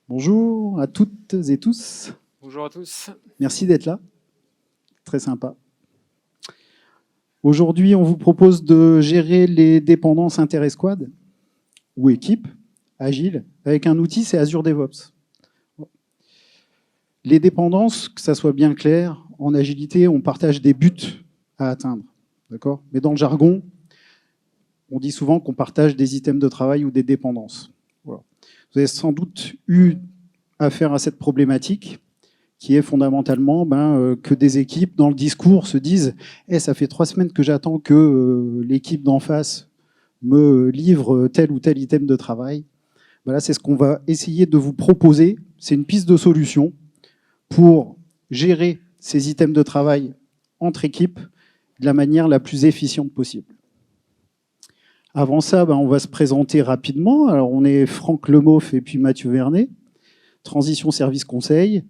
Bonjour à toutes et tous. Bonjour à tous. Merci d'être là. Très sympa. Aujourd'hui, on vous propose de gérer les dépendances inter-escouade ou équipe agile avec un outil, c'est Azure DevOps. Les dépendances, que ça soit bien clair, en agilité, on partage des buts à atteindre. D'accord ? Mais dans le jargon, on dit souvent qu'on partage des items de travail ou des dépendances. Voilà. Vous avez sans doute eu affaire à cette problématique qui est fondamentalement que des équipes, dans le discours, se disent ça fait 3 semaines que j'attends que l'équipe d'en face me livre tel ou tel item de travail. Voilà, c'est ce qu'on va essayer de vous proposer. C'est une piste de solution pour gérer ces items de travail entre équipes de la manière la plus efficiente possible. Avant ça, on va se présenter rapidement. Alors, on est Franck Lemoff et puis Mathieu Vernet, Transition Service Conseil.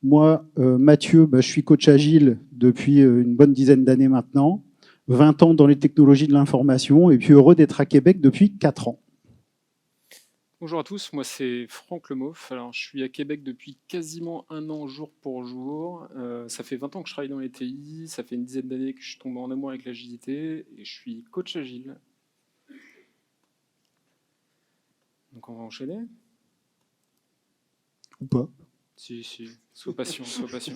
Moi, Mathieu, je suis coach agile depuis une bonne dizaine d'années maintenant, 20 ans dans les technologies de l'information et puis heureux d'être à Québec depuis 4 ans. Bonjour à tous, moi c'est Franck Lemoff. Alors je suis à Québec depuis quasiment 1 an jour pour jour. Ça fait 20 ans que je travaille dans les TI, ça fait une dizaine d'années que je suis tombé en amour avec l'agilité et je suis coach agile. Donc on va enchaîner. Ou pas. Si, sois patient, sois patient.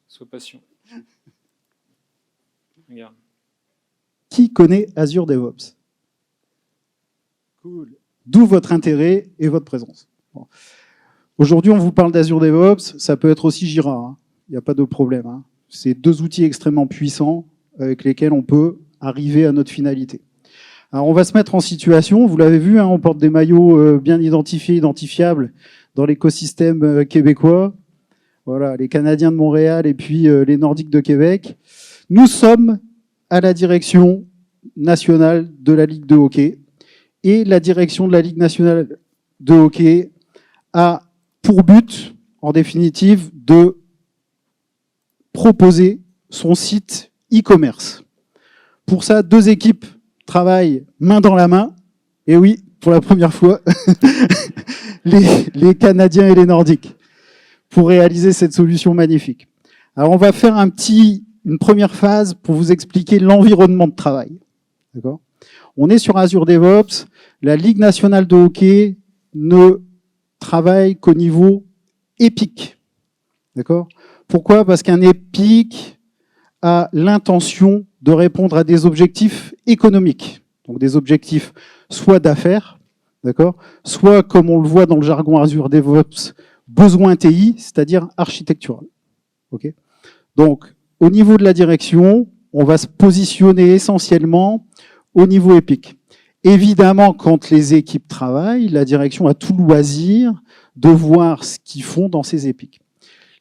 Sois patient. Regarde. Qui connaît Azure DevOps ? Cool. D'où votre intérêt et votre présence. Bon. Aujourd'hui, on vous parle d'Azure DevOps, ça peut être aussi Jira, il n'y a pas de problème. C'est 2 outils extrêmement puissants avec lesquels on peut arriver à notre finalité. Alors, on va se mettre en situation, vous l'avez vu, on porte des maillots bien identifiés, identifiables dans l'écosystème québécois. Voilà, les Canadiens de Montréal et puis les Nordiques de Québec. Nous sommes à la direction nationale de la Ligue de hockey. Et la direction de la Ligue nationale de hockey a pour but, en définitive, de proposer son site e-commerce. Pour ça, 2 équipes travaillent main dans la main. Et oui, pour la première fois, les Canadiens et les Nordiques, pour réaliser cette solution magnifique. Alors, on va faire une première phase pour vous expliquer l'environnement de travail. D'accord ? On est sur Azure DevOps. La Ligue nationale de hockey ne travaille qu'au niveau épique. D'accord ? Pourquoi ? Parce qu'un épique a l'intention de répondre à des objectifs économiques. Donc des objectifs soit d'affaires, d'accord ? Soit, comme on le voit dans le jargon Azure DevOps, besoin TI, c'est-à-dire architectural. Okay ? Donc, au niveau de la direction, on va se positionner essentiellement au niveau épique. Évidemment, quand les équipes travaillent, la direction a tout loisir de voir ce qu'ils font dans ces épiques.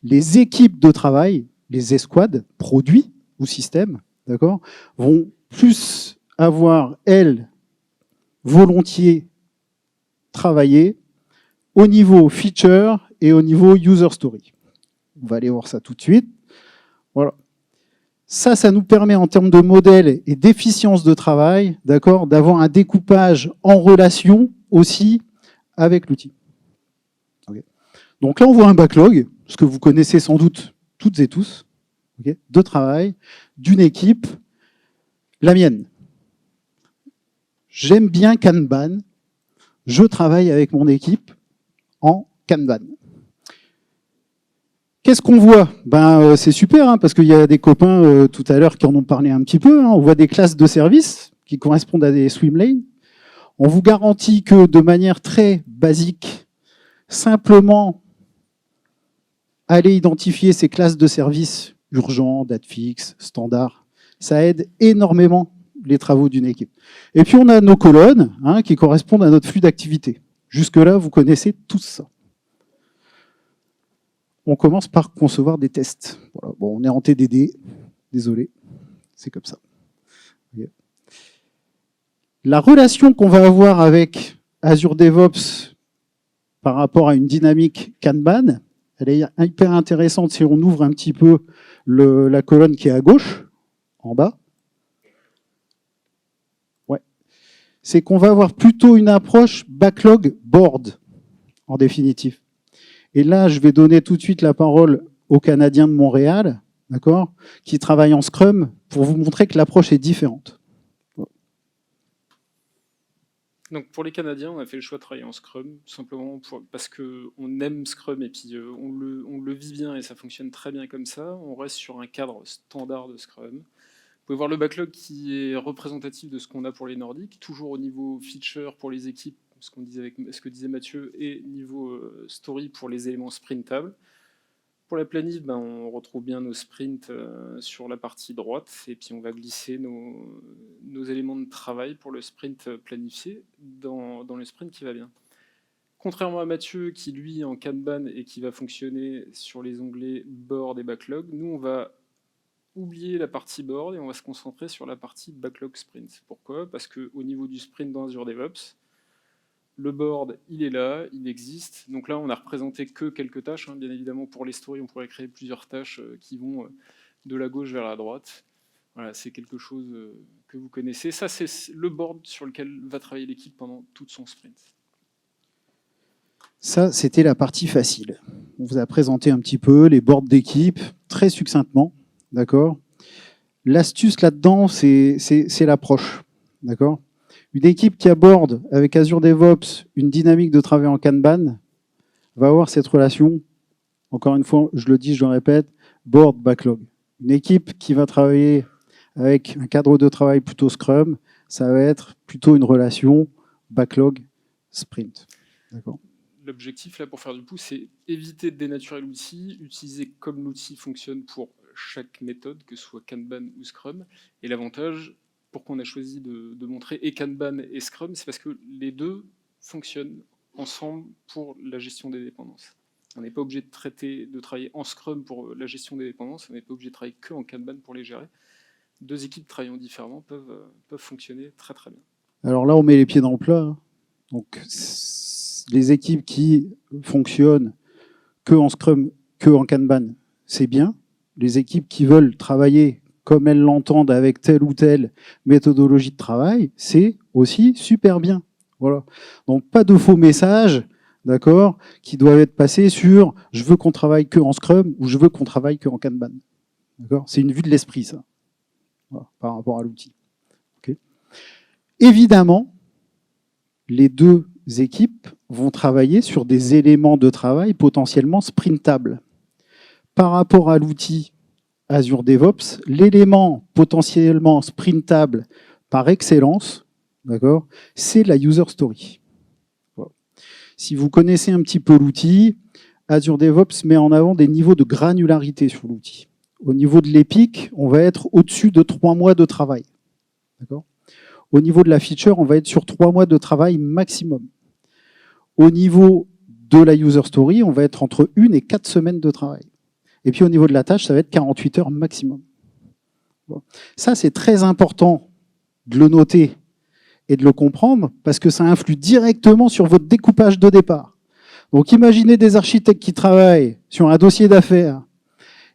Les équipes de travail, les escouades, produits ou systèmes, d'accord, vont plus avoir, elles, volontiers travailler au niveau feature et au niveau user story. On va aller voir ça tout de suite. Voilà. Ça nous permet en termes de modèle et d'efficience de travail, d'accord, d'avoir un découpage en relation aussi avec l'outil. Okay. Donc là, on voit un backlog, ce que vous connaissez sans doute toutes et tous, okay, de travail d'une équipe, la mienne. J'aime bien Kanban, je travaille avec mon équipe en Kanban. Qu'est-ce qu'on voit ? C'est super, parce qu'il y a des copains tout à l'heure qui en ont parlé un petit peu. On voit des classes de services qui correspondent à des swim lanes. On vous garantit que de manière très basique, simplement aller identifier ces classes de services urgents, date fixe, standard, ça aide énormément les travaux d'une équipe. Et puis on a nos colonnes qui correspondent à notre flux d'activité. Jusque-là, vous connaissez tout ça. On commence par concevoir des tests. Voilà. Bon, on est en TDD, désolé, c'est comme ça. La relation qu'on va avoir avec Azure DevOps par rapport à une dynamique Kanban, elle est hyper intéressante si on ouvre un petit peu la colonne qui est à gauche, en bas. Ouais. C'est qu'on va avoir plutôt une approche backlog board. en définitive. Et là, je vais donner tout de suite la parole aux Canadiens de Montréal, d'accord, qui travaillent en Scrum, pour vous montrer que l'approche est différente. Donc pour les Canadiens, on a fait le choix de travailler en Scrum, simplement parce qu'on aime Scrum et puis on le vit bien et ça fonctionne très bien comme ça. On reste sur un cadre standard de Scrum. Vous pouvez voir le backlog qui est représentatif de ce qu'on a pour les Nordiques, toujours au niveau feature pour les équipes, ce que disait Mathieu, et niveau story pour les éléments sprintables. Pour la planif, on retrouve bien nos sprints sur la partie droite et puis on va glisser nos éléments de travail pour le sprint planifié dans le sprint qui va bien. Contrairement à Mathieu qui lui est en Kanban et qui va fonctionner sur les onglets board et backlog, nous on va oublier la partie board et on va se concentrer sur la partie backlog sprint. Pourquoi? Parce qu'au niveau du sprint dans Azure DevOps, le board, il est là, il existe. Donc là, on n'a représenté que quelques tâches. Bien évidemment, pour les stories, on pourrait créer plusieurs tâches qui vont de la gauche vers la droite. Voilà, c'est quelque chose que vous connaissez. Ça, c'est le board sur lequel va travailler l'équipe pendant toute son sprint. Ça, c'était la partie facile. On vous a présenté un petit peu les boards d'équipe, très succinctement, d'accord. L'astuce là-dedans, c'est l'approche, d'accord. Une équipe qui aborde avec Azure DevOps une dynamique de travail en Kanban va avoir cette relation, encore une fois, je le dis, je le répète, board-backlog. Une équipe qui va travailler avec un cadre de travail plutôt Scrum, ça va être plutôt une relation backlog-sprint. D'accord. L'objectif, là, pour faire du pouce, c'est éviter de dénaturer l'outil, utiliser comme l'outil fonctionne pour chaque méthode, que ce soit Kanban ou Scrum. Et l'avantage, pourquoi on a choisi de montrer et Kanban et Scrum, c'est parce que les deux fonctionnent ensemble pour la gestion des dépendances. On n'est pas obligé de travailler en Scrum pour la gestion des dépendances, on n'est pas obligé de travailler que en Kanban pour les gérer. Deux équipes travaillant différemment peuvent fonctionner très très bien. Alors là, on met les pieds dans le plat. Hein. Donc, les équipes qui fonctionnent que en Scrum, que en Kanban, c'est bien. Les équipes qui veulent travailler comme elles l'entendent avec telle ou telle méthodologie de travail, c'est aussi super bien. Voilà. Donc, pas de faux messages, d'accord, qui doivent être passés sur « je veux qu'on travaille que en Scrum » ou « je veux qu'on travaille que en Kanban ». D'accord. C'est une vue de l'esprit, ça, voilà, par rapport à l'outil. Okay. Évidemment, les deux équipes vont travailler sur des éléments de travail potentiellement sprintables. Par rapport à l'outil Azure DevOps, l'élément potentiellement sprintable par excellence, d'accord, c'est la user story. Voilà. Si vous connaissez un petit peu l'outil, Azure DevOps met en avant des niveaux de granularité sur l'outil. Au niveau de l'EPIC, on va être au-dessus de 3 mois de travail. D'accord. Au niveau de la feature, on va être sur 3 mois de travail maximum. Au niveau de la user story, on va être entre 1 et 4 semaines de travail. Et puis au niveau de la tâche, ça va être 48 heures maximum. Bon. Ça, c'est très important de le noter et de le comprendre parce que ça influe directement sur votre découpage de départ. Donc imaginez des architectes qui travaillent sur un dossier d'affaires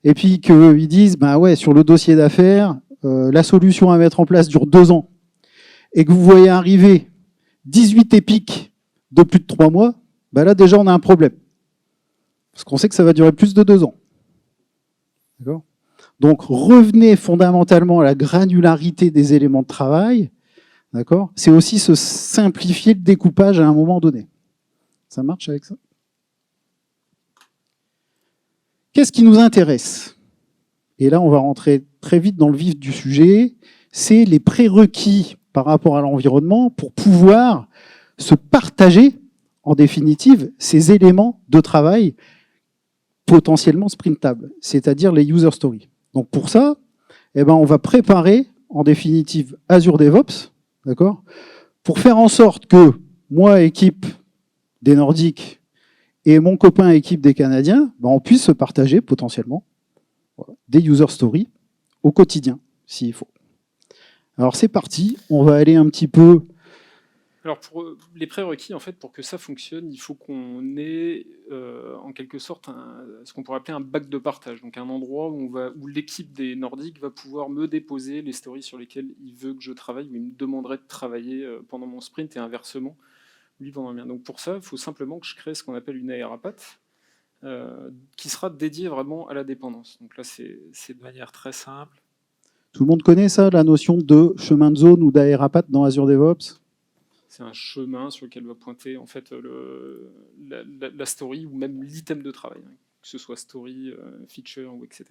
et puis qu'ils disent, ben ouais, sur le dossier d'affaires, la solution à mettre en place dure 2 ans et que vous voyez arriver 18 épiques de plus de 3 mois, ben là déjà on a un problème. Parce qu'on sait que ça va durer plus de 2 ans. D'accord ? Donc revenez fondamentalement à la granularité des éléments de travail. D'accord ? C'est aussi se simplifier le découpage à un moment donné. Ça marche avec ça ? Qu'est-ce qui nous intéresse ? Et là, on va rentrer très vite dans le vif du sujet. C'est les prérequis par rapport à l'environnement pour pouvoir se partager, en définitive, ces éléments de travail potentiellement sprintables, c'est-à-dire les user stories. Donc pour ça, on va préparer, en définitive, Azure DevOps, d'accord, pour faire en sorte que moi, équipe des Nordiques, et mon copain, équipe des Canadiens, on puisse se partager potentiellement des user stories au quotidien, s'il faut. Alors c'est parti, on va aller un petit peu... Alors pour les prérequis, en fait, pour que ça fonctionne, il faut qu'on ait en quelque sorte ce qu'on pourrait appeler un bac de partage, donc un endroit où l'équipe des Nordiques va pouvoir me déposer les stories sur lesquelles il veut que je travaille, ou il me demanderait de travailler pendant mon sprint et inversement. lui vendre bien. Donc pour ça, il faut simplement que je crée ce qu'on appelle une ARAPAT, qui sera dédiée vraiment à la dépendance. Donc là, c'est de manière très simple. Tout le monde connaît ça, la notion de chemin de zone ou d'ARAPAT dans Azure DevOps? C'est un chemin sur lequel va pointer en fait la story ou même l'item de travail, hein, que ce soit story, feature ou etc.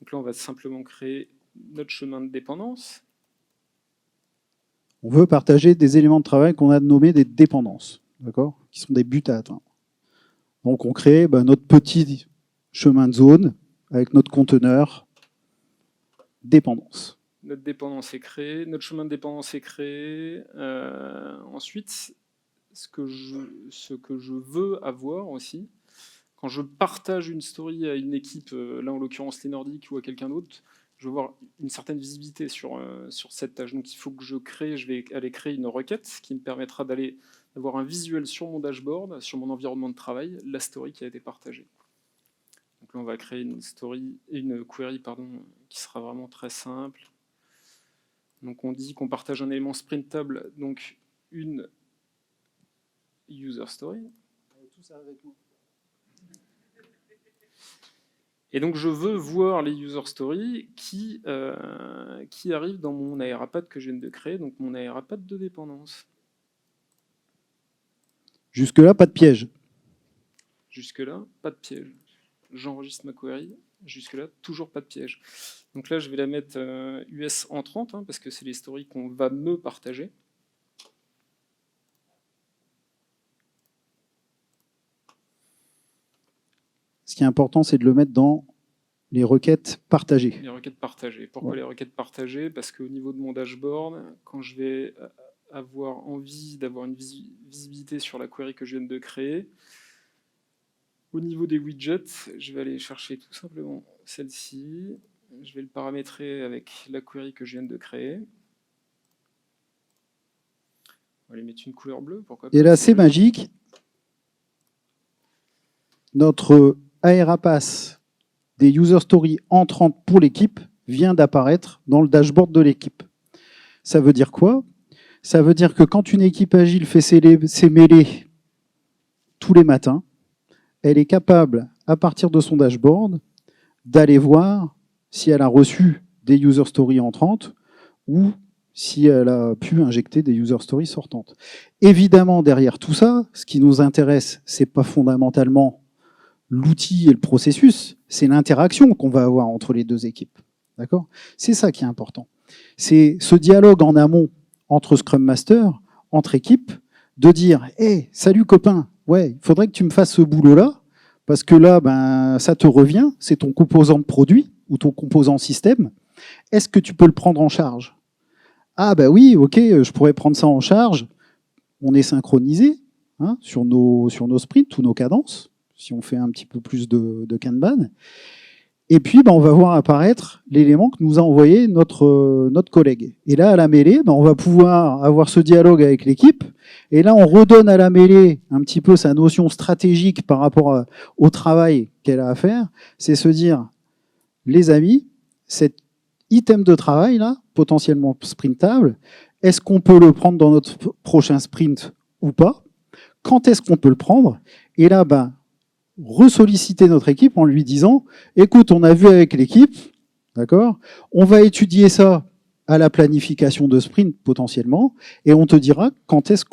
Donc là, on va simplement créer notre chemin de dépendance. On veut partager des éléments de travail qu'on a nommés des dépendances, d'accord, qui sont des buts à atteindre. Donc on crée notre petit chemin de zone avec notre conteneur dépendance. Notre dépendance est créée, notre chemin de dépendance est créé. Ensuite, ce que je veux avoir aussi, quand je partage une story à une équipe, là en l'occurrence les Nordiques ou à quelqu'un d'autre, je veux avoir une certaine visibilité sur cette tâche. Donc il faut que je vais aller créer une requête qui me permettra d'avoir un visuel sur mon dashboard, sur mon environnement de travail, la story qui a été partagée. Donc là on va créer une query qui sera vraiment très simple. Donc on dit qu'on partage un élément sprintable, donc une user story. Et donc je veux voir les user stories qui arrivent dans mon ARAPAT que je viens de créer, donc mon ARAPAT de dépendance. Jusque-là, pas de piège. Jusque-là, pas de piège. J'enregistre ma query. Jusque-là, toujours pas de piège. Donc là, je vais la mettre US en 30, hein, parce que c'est les stories qu'on va me partager. Ce qui est important, c'est de le mettre dans les requêtes partagées. Les requêtes partagées. Pourquoi les requêtes partagées? Parce qu'au niveau de mon dashboard, quand je vais avoir envie d'avoir une visibilité sur la query que je viens de créer, au niveau des widgets, je vais aller chercher tout simplement celle-ci. Je vais le paramétrer avec la query que je viens de créer. On va lui mettre une couleur bleue, pourquoi pas. Et là, c'est magique. Notre ARAPAS des user stories entrantes pour l'équipe vient d'apparaître dans le dashboard de l'équipe. Ça veut dire quoi? Ça veut dire que quand une équipe agile fait ses mêlées tous les matins, elle est capable, à partir de son dashboard, d'aller voir si elle a reçu des user stories entrantes ou si elle a pu injecter des user stories sortantes. Évidemment, derrière tout ça, ce qui nous intéresse, c'est pas fondamentalement l'outil et le processus, c'est l'interaction qu'on va avoir entre les deux équipes. D'accord? C'est ça qui est important. C'est ce dialogue en amont entre Scrum Master, entre équipes, de dire « Hey, salut copain, ouais, il faudrait que tu me fasses ce boulot-là, parce que là, ça te revient, c'est ton composant de produit ou ton composant système. Est-ce que tu peux le prendre en charge ?» Ah oui, ok, je pourrais prendre ça en charge. On est synchronisé sur nos sprints ou nos cadences, si on fait un petit peu plus de Kanban. Et puis, on va voir apparaître l'élément que nous a envoyé notre collègue. Et là, à la mêlée, on va pouvoir avoir ce dialogue avec l'équipe. Et là, on redonne à la mêlée un petit peu sa notion stratégique par rapport au travail qu'elle a à faire. C'est se dire, les amis, cet item de travail, là, potentiellement sprintable, est-ce qu'on peut le prendre dans notre prochain sprint ou pas? Quand est-ce qu'on peut le prendre? Et là, ressolliciter notre équipe en lui disant « Écoute, on a vu avec l'équipe, d'accord, on va étudier ça à la planification de sprint potentiellement, et on te dira quand est-ce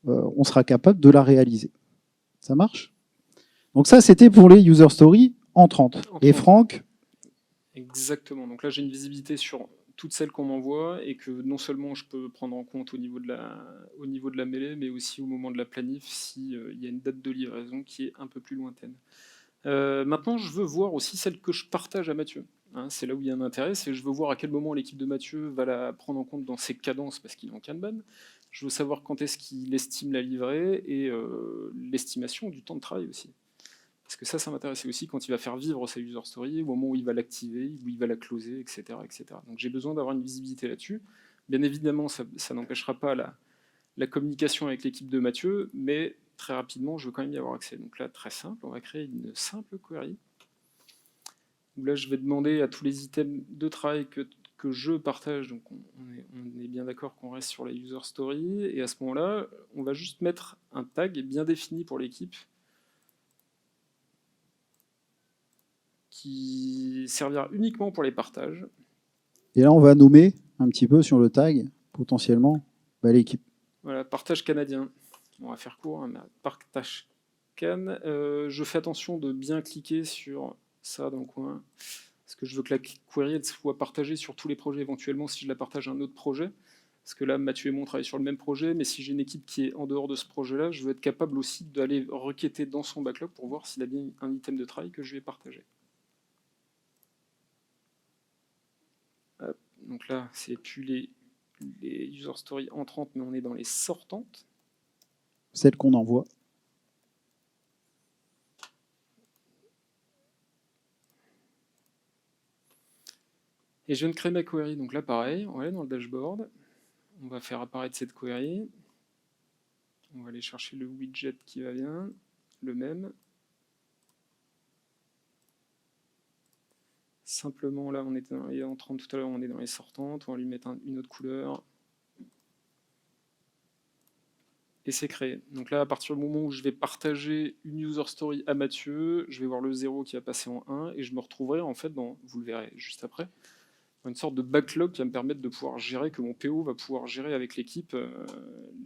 on sera capable de la réaliser. » Ça marche? Donc ça, c'était pour les user stories entrantes. Et Franck? Exactement. Donc là, j'ai une visibilité sur toutes celles qu'on m'envoie et que non seulement je peux prendre en compte au niveau de la mêlée, mais aussi au moment de la planif s'il y a une date de livraison qui est un peu plus lointaine. Maintenant, je veux voir aussi celle que je partage à Mathieu. C'est là où il y a un intérêt, c'est je veux voir à quel moment l'équipe de Mathieu va la prendre en compte dans ses cadences parce qu'il est en Kanban. Je veux savoir quand est-ce qu'il estime la livrer et l'estimation du temps de travail aussi. Parce que ça m'intéresse aussi quand il va faire vivre sa user story, au moment où il va l'activer, où il va la closer, etc. etc. Donc j'ai besoin d'avoir une visibilité là-dessus. Bien évidemment, ça n'empêchera pas la communication avec l'équipe de Mathieu, mais très rapidement, je veux quand même y avoir accès. Donc là, très simple, on va créer une simple query. Où là, je vais demander à tous les items de travail que je partage, donc on est bien d'accord qu'on reste sur la user story, et à ce moment-là, on va juste mettre un tag bien défini pour l'équipe qui servira uniquement pour les partages. Et là, on va nommer un petit peu sur le tag, potentiellement, l'équipe. Voilà, partage canadien. On va faire court, hein, mais partage can. Je fais attention de bien cliquer sur ça dans le coin, parce que je veux que la query soit partagée sur tous les projets éventuellement si je la partage à un autre projet. Parce que là, Mathieu et moi, on travaille sur le même projet, mais si j'ai une équipe qui est en dehors de ce projet-là, je veux être capable aussi d'aller requêter dans son backlog pour voir s'il a bien un item de travail que je vais partager. Hop. Donc là, c'est plus les user stories entrantes, mais on est dans les sortantes. Celles qu'on envoie. Et je viens de créer ma query. Donc là, pareil, on va aller dans le dashboard. On va faire apparaître cette query. On va aller chercher le widget qui va bien, le même. Simplement, là, on était dans les entrantes tout à l'heure, on est dans les sortantes. On va lui mettre une autre couleur. Et c'est créé. Donc là, à partir du moment où je vais partager une user story à Mathieu, je vais voir le 0 qui va passer en 1, et je me retrouverai, en fait, vous le verrez juste après, une sorte de backlog qui va me permettre de pouvoir gérer, que mon PO va pouvoir gérer avec l'équipe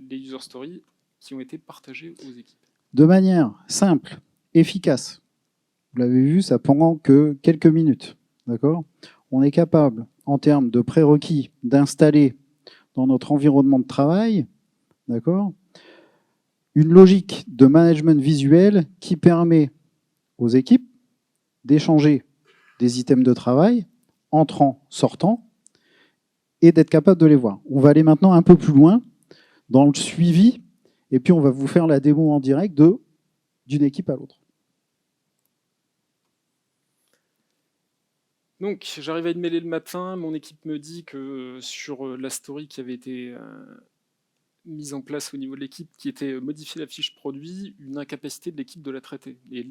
les user stories qui ont été partagées aux équipes. De manière simple, efficace. Vous l'avez vu, ça prend que quelques minutes. D'accord ? On est capable, en termes de prérequis, d'installer dans notre environnement de travail, d'accord, une logique de management visuel qui permet aux équipes d'échanger des items de travail entrant, sortant, et d'être capable de les voir. On va aller maintenant un peu plus loin dans le suivi, et puis on va vous faire la démo en direct d'une équipe à l'autre. Donc, j'arrive à être mêlé le matin, mon équipe me dit que sur la story qui avait été mise en place au niveau de l'équipe, qui était modifier la fiche produit, une incapacité de l'équipe de la traiter. Et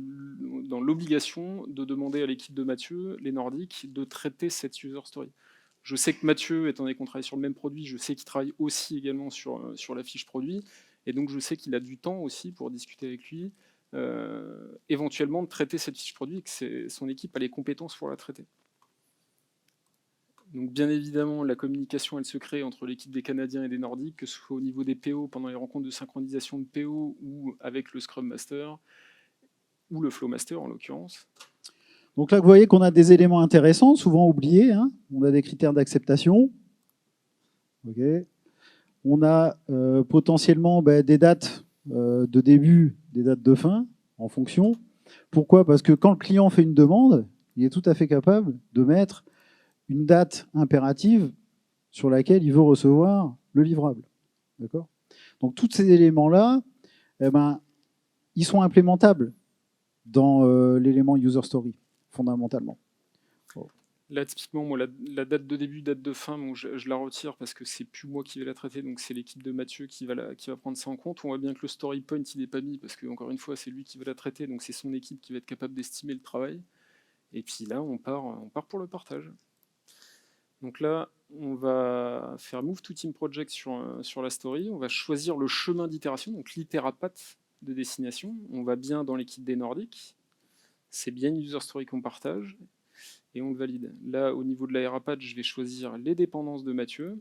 dans l'obligation de demander à l'équipe de Mathieu, les Nordiques, de traiter cette user story. Je sais que Mathieu, étant donné qu'on travaille sur le même produit, je sais qu'il travaille aussi également sur la fiche produit, et donc je sais qu'il a du temps aussi pour discuter avec lui, éventuellement de traiter cette fiche produit, et que son équipe a les compétences pour la traiter. Donc bien évidemment, la communication, elle se crée entre l'équipe des Canadiens et des Nordiques, que ce soit au niveau des PO pendant les rencontres de synchronisation de PO ou avec le Scrum Master, ou le Flow Master en l'occurrence. Donc là, vous voyez qu'on a des éléments intéressants, souvent oubliés. Hein. On a des critères d'acceptation. Okay. On a potentiellement des dates de début, des dates de fin, en fonction. Pourquoi ? Parce que quand le client fait une demande, il est tout à fait capable de mettre une date impérative sur laquelle il veut recevoir le livrable. D'accord ? Donc tous ces éléments-là, ils sont implémentables dans l'élément user story, fondamentalement. Là, typiquement, moi, la date de début, date de fin, bon, je la retire parce que c'est plus moi qui vais la traiter, donc c'est l'équipe de Mathieu qui va prendre ça en compte. On voit bien que le story point, il n'est pas mis parce que, encore une fois, c'est lui qui va la traiter, donc c'est son équipe qui va être capable d'estimer le travail. Et puis là, on part pour le partage. Donc là, on va faire Move to Team Project sur la story. On va choisir le chemin d'itération, donc l'itérapath de destination. On va bien dans l'équipe des Nordiques. C'est bien une user story qu'on partage. Et on le valide. Là, au niveau de l'aérapath, je vais choisir les dépendances de Mathieu.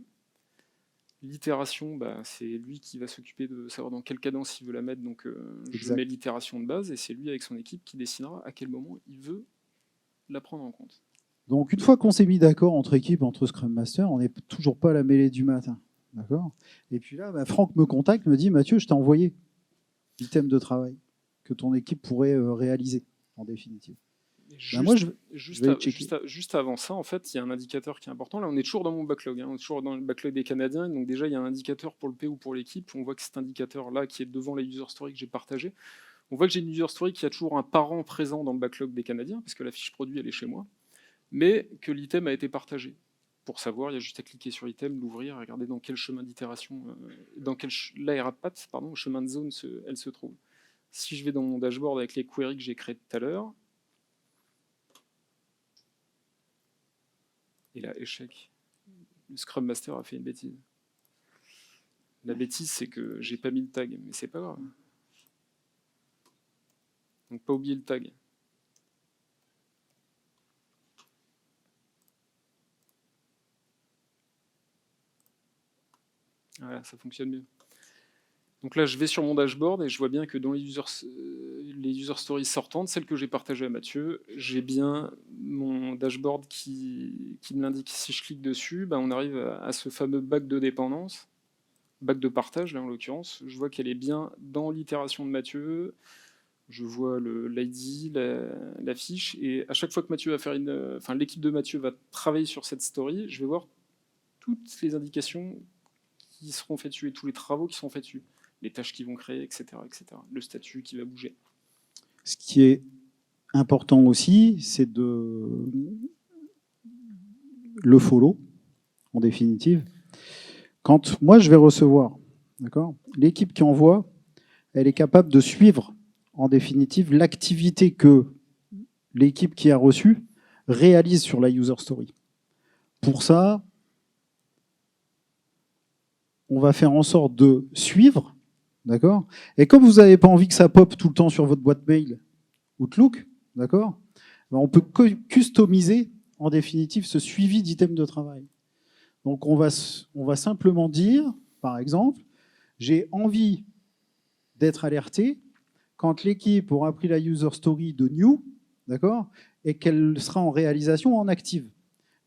L'itération, c'est lui qui va s'occuper de savoir dans quelle cadence il veut la mettre. Donc, je mets l'itération de base et c'est lui avec son équipe qui décidera à quel moment il veut la prendre en compte. Donc, une fois qu'on s'est mis d'accord entre équipes, entre Scrum Master, on n'est toujours pas à la mêlée du matin. D'accord ? Et puis là, Franck me contacte, me dit « Mathieu, je t'ai envoyé l'item de travail que ton équipe pourrait réaliser, en définitive. » Juste avant ça, en fait, il y a un indicateur qui est important. Là, on est toujours dans mon backlog. On est toujours dans le backlog des Canadiens. Donc déjà, il y a un indicateur pour le P ou pour l'équipe. On voit que cet indicateur-là, qui est devant les user stories que j'ai partagé, on voit que j'ai une user story qui a toujours un parent présent dans le backlog des Canadiens, parce que la fiche produit, elle est chez moi, mais que l'item a été partagé. Pour savoir, il y a juste à cliquer sur l'item, l'ouvrir, regarder dans quel chemin d'itération, dans quel l'aérapath, pardon, chemin de zone elle se trouve. Si je vais dans mon dashboard avec les queries que j'ai créées tout à l'heure, et là, échec. Le Scrum Master a fait une bêtise. La bêtise, c'est que j'ai pas mis le tag, mais c'est pas grave. Donc pas oublier le tag. Voilà, ça fonctionne mieux. Donc là, je vais sur mon dashboard et je vois bien que dans les user stories sortantes, celles que j'ai partagées à Mathieu, j'ai bien mon dashboard qui me l'indique. Si je clique dessus, ben on arrive à ce fameux bac de dépendance, bac de partage là en l'occurrence. Je vois qu'elle est bien dans l'itération de Mathieu. Je vois l'ID, la fiche, et à chaque fois que Mathieu va faire l'équipe de Mathieu va travailler sur cette story, je vais voir toutes les indications qui seront faites dessus et tous les travaux qui seront faits dessus, les tâches qui vont créer, etc., le statut qui va bouger. Ce qui est important aussi, c'est le follow, en définitive. Quand moi je vais recevoir, d'accord, l'équipe qui envoie, elle est capable de suivre, en définitive, l'activité que l'équipe qui a reçu réalise sur la user story. Pour ça, on va faire en sorte de suivre, d'accord. Et comme vous n'avez pas envie que ça pop tout le temps sur votre boîte mail Outlook, d'accord, on peut customiser, en définitive, ce suivi d'items de travail. Donc, on va simplement dire, par exemple, j'ai envie d'être alerté quand l'équipe aura pris la user story de new, d'accord, et qu'elle sera en réalisation en active.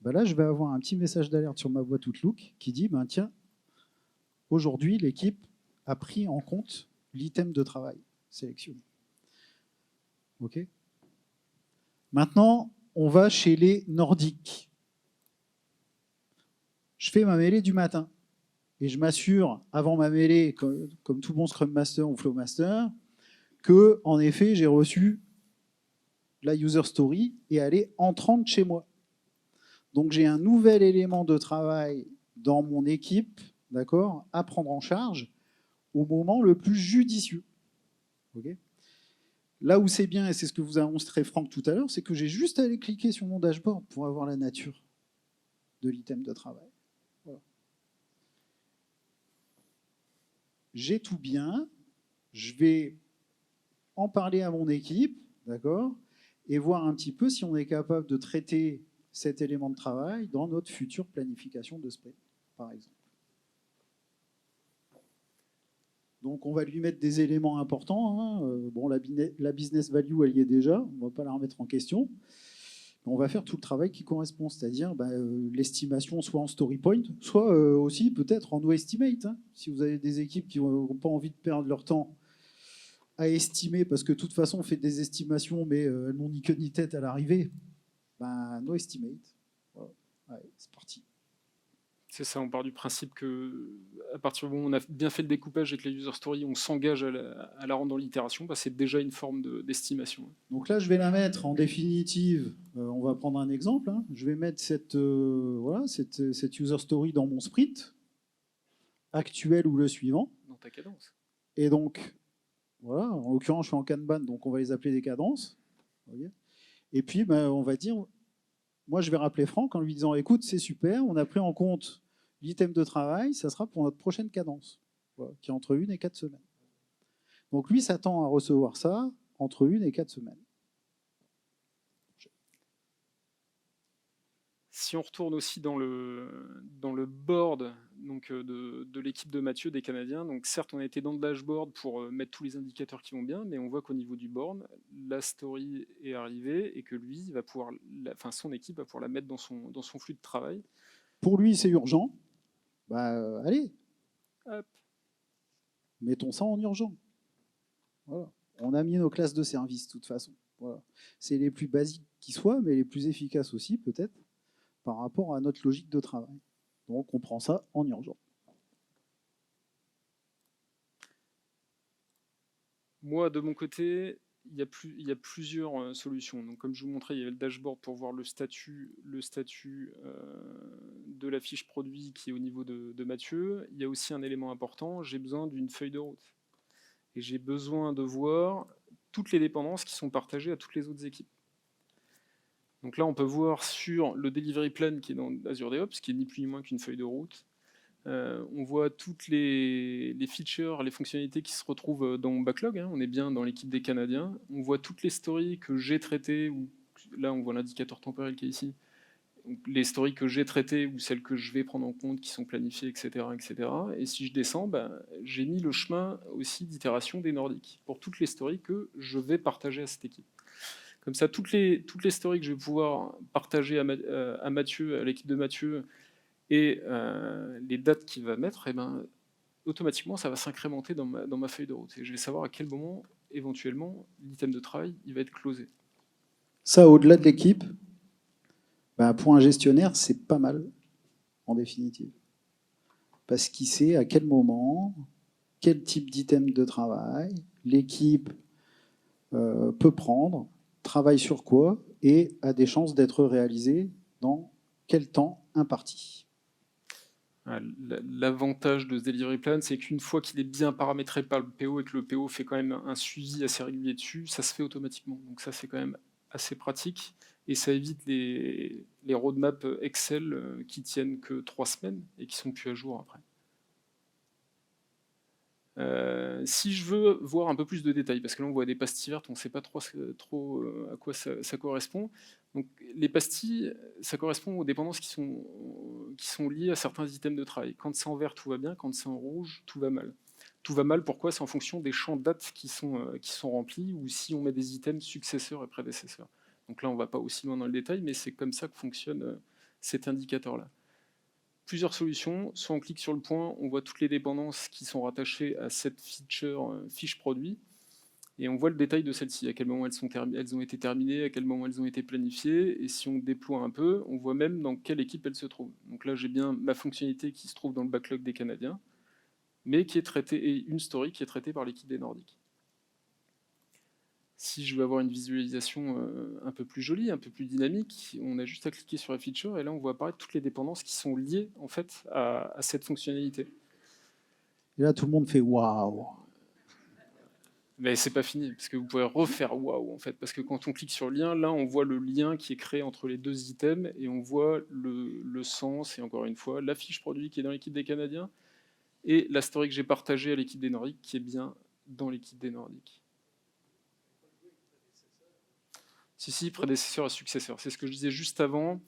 Ben là, je vais avoir un petit message d'alerte sur ma boîte Outlook qui dit, ben tiens, aujourd'hui, l'équipe a pris en compte l'item de travail sélectionné. OK ? Maintenant, on va chez les Nordiques. Je fais ma mêlée du matin et je m'assure, avant ma mêlée, comme tout bon Scrum Master ou Flow Master, que, en effet, j'ai reçu la user story et elle est entrante chez moi. Donc, j'ai un nouvel élément de travail dans mon équipe, d'accord, à prendre en charge au moment le plus judicieux. Okay. Là où c'est bien, et c'est ce que vous a montré Franck tout à l'heure, c'est que j'ai juste à aller cliquer sur mon dashboard pour avoir la nature de l'item de travail. Voilà. J'ai tout bien, je vais en parler à mon équipe, d'accord, et voir un petit peu si on est capable de traiter cet élément de travail dans notre future planification de sprint, par exemple. Donc, on va lui mettre des éléments importants. Hein. Bon, la business value, elle y est déjà. On ne va pas la remettre en question. On va faire tout le travail qui correspond, c'est-à-dire l'estimation soit en story point, soit aussi peut-être en no estimate. Hein. Si vous avez des équipes qui n'ont pas envie de perdre leur temps à estimer, parce que de toute façon, on fait des estimations, mais elles n'ont ni queue ni tête à l'arrivée, no estimate. Voilà. Ouais, c'est parti. C'est ça, on part du principe que à partir du moment où on a bien fait le découpage avec la user story, on s'engage à la rendre dans l'itération, c'est déjà une forme d'estimation. Donc là, je vais la mettre en définitive. On va prendre un exemple. Hein. Je vais mettre cette user story dans mon sprint actuel ou le suivant. Dans ta cadence. Et donc, voilà, en l'occurrence, je suis en Kanban, donc on va les appeler des cadences. Okay. Et puis, on va dire, moi, je vais rappeler Franck en lui disant, écoute, c'est super, on a pris en compte l'item de travail, ça sera pour notre prochaine cadence, voilà, qui est entre 1 et 4 semaines. Donc lui s'attend à recevoir ça entre 1 et 4 semaines. Si on retourne aussi dans le board donc, de l'équipe de Mathieu, des Canadiens, donc certes on a été dans le dashboard pour mettre tous les indicateurs qui vont bien, mais on voit qu'au niveau du board, la story est arrivée et que lui, va pouvoir, son équipe va pouvoir la mettre dans son flux de travail. Pour lui, c'est urgent. Allez, hop, mettons ça en urgent. Voilà. On a mis nos classes de service, de toute façon. Voilà. C'est les plus basiques qui soient, mais les plus efficaces aussi, peut-être, par rapport à notre logique de travail. Donc, on prend ça en urgent. Moi, de mon côté, il y a plusieurs solutions. Donc, comme je vous montrais, il y avait le dashboard pour voir le statut de la fiche produit qui est au niveau de Mathieu. Il y a aussi un élément important, j'ai besoin d'une feuille de route. Et j'ai besoin de voir toutes les dépendances qui sont partagées à toutes les autres équipes. Donc là, on peut voir sur le delivery plan qui est dans Azure DevOps, qui est ni plus ni moins qu'une feuille de route. On voit toutes les features, les fonctionnalités qui se retrouvent dans mon backlog. Hein. On est bien dans l'équipe des Canadiens. On voit toutes les stories que j'ai traitées. Là, on voit l'indicateur temporel qui est ici. Donc, les stories que j'ai traitées ou celles que je vais prendre en compte, qui sont planifiées, etc. etc. Et si je descends, j'ai mis le chemin aussi d'itération des Nordiques pour toutes les stories que je vais partager à cette équipe. Comme ça, toutes les stories que je vais pouvoir partager à Mathieu, à l'équipe de Mathieu, et les dates qu'il va mettre, automatiquement, ça va s'incrémenter dans ma feuille de route. Et je vais savoir à quel moment, éventuellement, l'item de travail il va être closé. Ça, au-delà de l'équipe, pour un gestionnaire, c'est pas mal, en définitive. Parce qu'il sait à quel moment, quel type d'item de travail l'équipe peut prendre, travaille sur quoi, et a des chances d'être réalisé dans quel temps imparti. L'avantage de ce delivery plan, c'est qu'une fois qu'il est bien paramétré par le PO et que le PO fait quand même un suivi assez régulier dessus, ça se fait automatiquement. Donc ça, c'est quand même assez pratique et ça évite les roadmaps Excel qui tiennent que 3 semaines et qui sont plus à jour après. Si je veux voir un peu plus de détails, parce que là on voit des pastilles vertes, on ne sait pas trop à quoi ça correspond. Donc, les pastilles, ça correspond aux dépendances qui sont liées à certains items de travail. Quand c'est en vert, tout va bien. Quand c'est en rouge, tout va mal. Tout va mal, pourquoi? C'est en fonction des champs de date qui sont remplis ou si on met des items successeurs et prédécesseurs. Donc là, on ne va pas aussi loin dans le détail, mais c'est comme ça que fonctionne cet indicateur-là. Plusieurs solutions. Soit on clique sur le point, on voit toutes les dépendances qui sont rattachées à cette fiche produit. Et on voit le détail de celles-ci, à quel moment elles ont été terminées, à quel moment elles ont été planifiées. Et si on déploie un peu, on voit même dans quelle équipe elles se trouvent. Donc là, j'ai bien ma fonctionnalité qui se trouve dans le backlog des Canadiens, mais qui est traitée, et une story qui est traitée par l'équipe des Nordiques. Si je veux avoir une visualisation un peu plus jolie, un peu plus dynamique, on a juste à cliquer sur la feature, et là, on voit apparaître toutes les dépendances qui sont liées en fait, à cette fonctionnalité. Et là, tout le monde fait « waouh ». Mais c'est pas fini, parce que vous pouvez refaire waouh en fait, parce que quand on clique sur le lien, là on voit le lien qui est créé entre les deux items et on voit le sens, et encore une fois, la fiche produit qui est dans l'équipe des Canadiens et la story que j'ai partagée à l'équipe des Nordiques qui est bien dans l'équipe des Nordiques. Si, prédécesseur et successeur, c'est ce que je disais juste avant.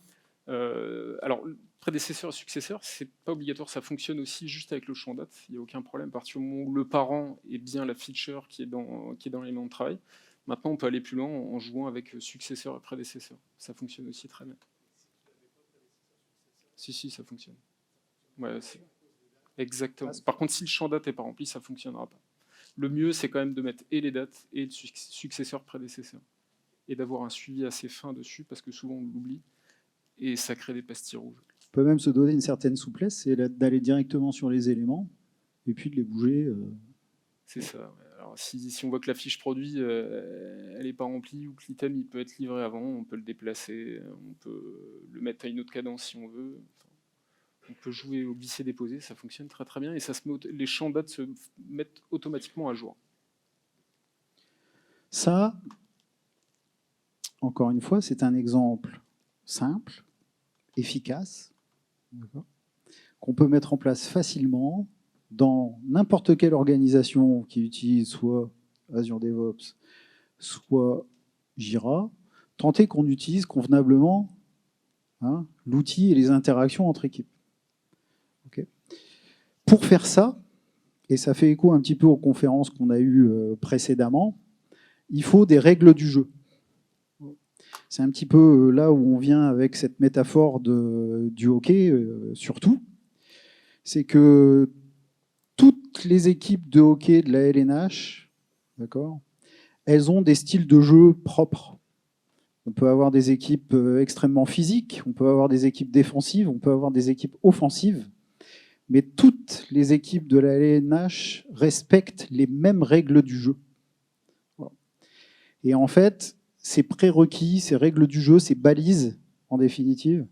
Alors, prédécesseur et successeur, c'est pas obligatoire, ça fonctionne aussi juste avec le champ date, il n'y a aucun problème, à partir du moment où le parent est bien la feature qui est dans l'élément de travail. Maintenant, on peut aller plus loin en jouant avec successeur et prédécesseur. Ça fonctionne aussi très bien. Si, ça fonctionne. Ouais, exactement. Par contre, si le champ date n'est pas rempli, ça ne fonctionnera pas. Le mieux, c'est quand même de mettre et les dates et le successeur, prédécesseur. Et d'avoir un suivi assez fin dessus, parce que souvent on l'oublie, et ça crée des pastilles rouges. On peut même se donner une certaine souplesse, c'est d'aller directement sur les éléments et puis de les bouger. C'est ça. Ouais. Alors, si on voit que la fiche produit, elle n'est pas remplie ou que l'item il peut être livré avant, on peut le déplacer, on peut le mettre à une autre cadence si on veut. Enfin, on peut jouer au glisser-déposer, ça fonctionne très très bien et les champs dates se mettent automatiquement à jour. Ça, encore une fois, c'est un exemple simple, efficace, qu'on peut mettre en place facilement dans n'importe quelle organisation qui utilise soit Azure DevOps, soit Jira, tenter qu'on utilise convenablement l'outil et les interactions entre équipes. Okay. Pour faire ça, et ça fait écho un petit peu aux conférences qu'on a eues précédemment, il faut des règles du jeu. C'est un petit peu là où on vient avec cette métaphore du hockey, surtout. C'est que toutes les équipes de hockey de la LNH, d'accord, elles ont des styles de jeu propres. On peut avoir des équipes extrêmement physiques, on peut avoir des équipes défensives, on peut avoir des équipes offensives, mais toutes les équipes de la LNH respectent les mêmes règles du jeu. Et en fait, ces prérequis, ces règles du jeu, ces balises, en définitive,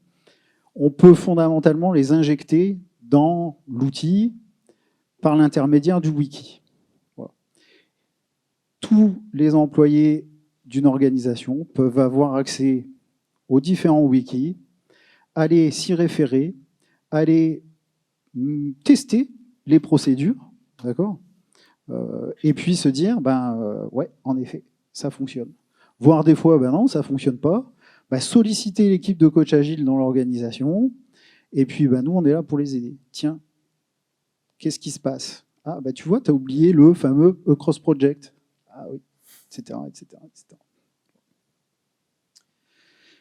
on peut fondamentalement les injecter dans l'outil par l'intermédiaire du wiki. Voilà. Tous les employés d'une organisation peuvent avoir accès aux différents wikis, aller s'y référer, aller tester les procédures, d'accord, et puis se dire, ouais, en effet, ça fonctionne. Voire des fois, non, ça fonctionne pas. Solliciter l'équipe de coach agile dans l'organisation, et puis nous, on est là pour les aider. Tiens, qu'est-ce qui se passe? Ah, tu vois, tu as oublié le fameux cross project. Ah oui, etc., etc., etc.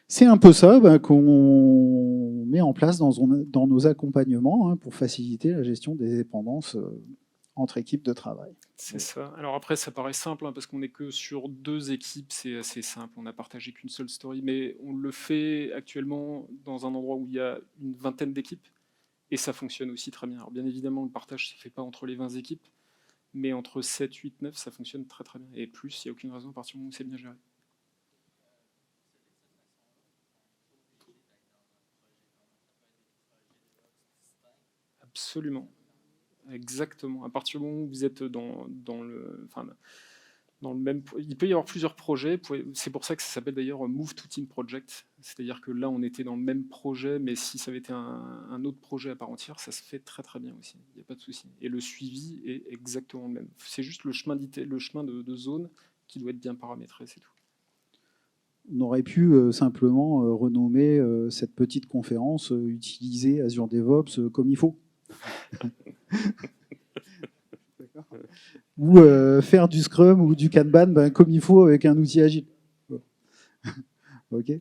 C'est un peu ça qu'on met en place dans nos accompagnements pour faciliter la gestion des dépendances entre équipes de travail. C'est ça. Alors après, ça paraît simple, parce qu'on n'est que sur 2 équipes, c'est assez simple. On n'a partagé qu'une seule story, mais on le fait actuellement dans un endroit où il y a une vingtaine d'équipes, et ça fonctionne aussi très bien. Alors bien évidemment, le partage ne se fait pas entre les 20 équipes, mais entre 7, 8, 9, ça fonctionne très très bien. Et plus, il n'y a aucune raison à partir du moment où c'est bien géré. Absolument. Exactement. À partir du moment où vous êtes dans le même... Il peut y avoir plusieurs projets. C'est pour ça que ça s'appelle d'ailleurs Move to Team Project. C'est-à-dire que là, on était dans le même projet, mais si ça avait été un autre projet à part entière, ça se fait très très bien aussi. Il n'y a pas de souci. Et le suivi est exactement le même. C'est juste le chemin de zone qui doit être bien paramétré, c'est tout. On aurait pu simplement renommer cette petite conférence utiliser Azure DevOps comme il faut. Ou faire du Scrum ou du Kanban comme il faut avec un outil agile. Ok.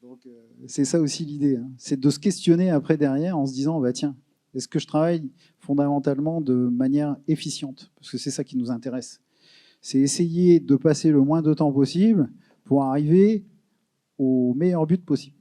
Donc c'est ça aussi l'idée, c'est de se questionner après derrière en se disant tiens, est-ce que je travaille fondamentalement de manière efficiente? Parce que c'est ça qui nous intéresse. C'est essayer de passer le moins de temps possible pour arriver au meilleur but possible.